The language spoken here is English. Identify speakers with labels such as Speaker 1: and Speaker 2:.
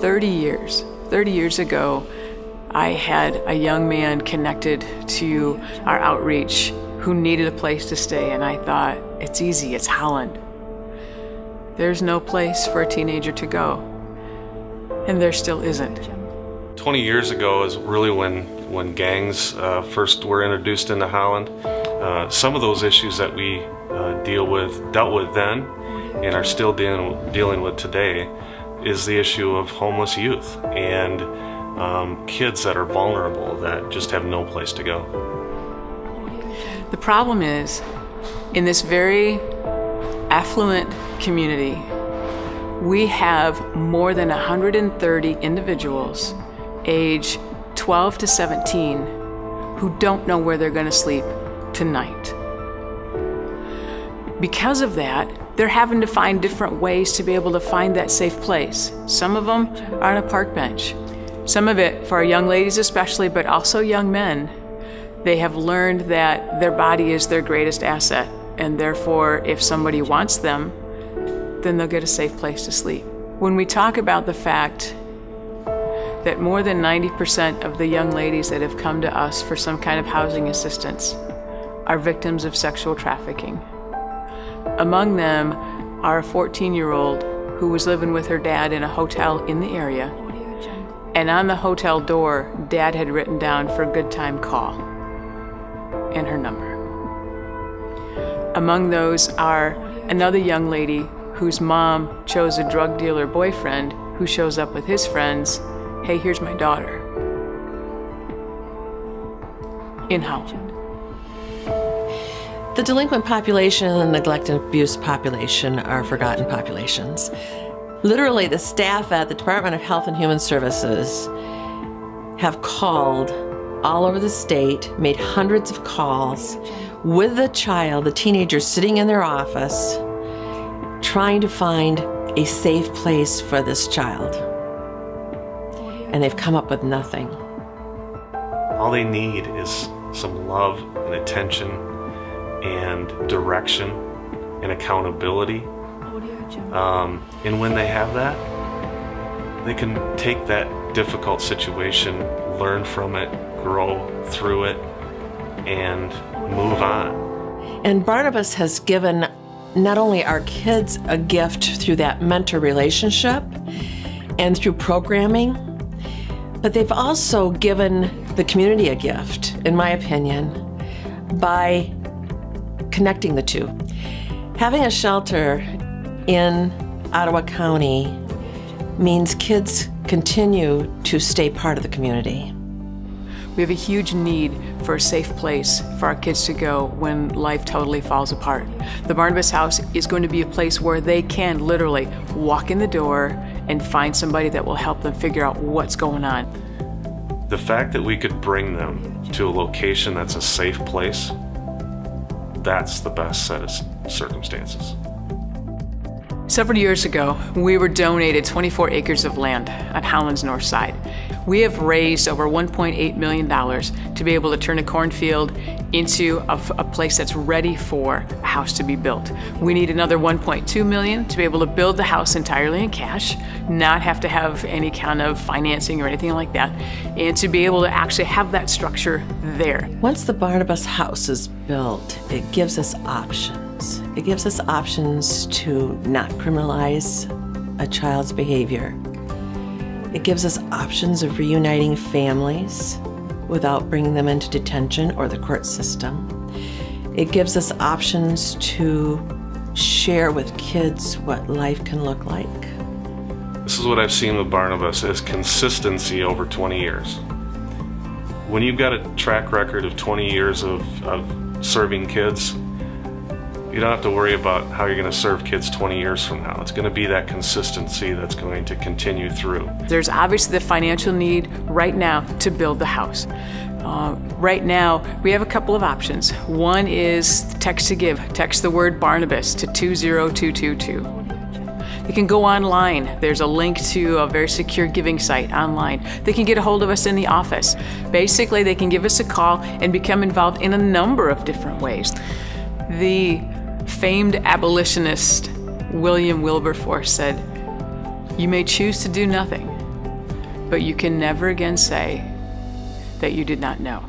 Speaker 1: 30 years ago, I had a young man connected to our outreach who needed a place to stay, and I thought, it's easy, it's Holland. There's no place for a teenager to go, and there still isn't.
Speaker 2: 20 years ago is really when gangs first were introduced into Holland. Some of those issues that we dealt with then and are still dealing with today is the issue of homeless youth and kids that are vulnerable that just have no place to go.
Speaker 1: The problem is, in this very affluent community, we have more than 130 individuals age 12 to 17 who don't know where they're going to sleep tonight. Because of that, they're having to find different ways to be able to find that safe place. Some of them are on a park bench. Some of it, for our young ladies especially, but also young men, they have learned that their body is their greatest asset, and therefore, if somebody wants them, then they'll get a safe place to sleep. When we talk about the fact that more than 90% of the young ladies that have come to us for some kind of housing assistance are victims of sexual trafficking. Among them are a 14-year-old who was living with her dad in a hotel in the area, and on the hotel door, Dad had written down for a good time call and her number. Among those are another young lady whose mom chose a drug dealer boyfriend who shows up with his friends. Hey, here's my daughter. In Holland.
Speaker 3: The delinquent population and the neglect and abuse population are forgotten populations. Literally, the staff at the Department of Health and Human Services have called all over the state, made hundreds of calls with the child, the teenager sitting in their office, trying to find a safe place for this child. And they've come up with nothing.
Speaker 2: All they need is some love and attention and direction and accountability. And when they have that, they can take that difficult situation, learn from it, grow through it, and move on.
Speaker 3: And Barnabas has given not only our kids a gift through that mentor relationship and through programming, but they've also given the community a gift, in my opinion, by connecting the two. Having a shelter in Ottawa County means kids continue to stay part of the community.
Speaker 1: We have a huge need for a safe place for our kids to go when life totally falls apart. The Barnabas House is going to be a place where they can literally walk in the door and find somebody that will help them figure out what's going on.
Speaker 2: The fact that we could bring them to a location that's a safe place, that's the best set of circumstances.
Speaker 1: Several years ago, we were donated 24 acres of land on Holland's north side. We have raised over $1.8 million to be able to turn a cornfield into a place that's ready for a house to be built. We need another $1.2 million to be able to build the house entirely in cash, not have to have any kind of financing or anything like that, and to be able to actually have that structure there.
Speaker 3: Once the Barnabas House is built, it gives us options. It gives us options to not criminalize a child's behavior. It gives us options of reuniting families without bringing them into detention or the court system. It gives us options to share with kids what life can look like.
Speaker 2: This is what I've seen with Barnabas, is consistency over 20 years. When you've got a track record of 20 years of serving kids, you don't have to worry about how you're going to serve kids 20 years from now. It's going to be that consistency that's going to continue through.
Speaker 1: There's obviously the financial need right now to build the house. Right now, we have a couple of options. One is text to give. Text the word Barnabas to 20222. They can go online. There's a link to a very secure giving site online. They can get a hold of us in the office. Basically, they can give us a call and become involved in a number of different ways. The famed abolitionist William Wilberforce said, "You may choose to do nothing, but you can never again say that you did not know.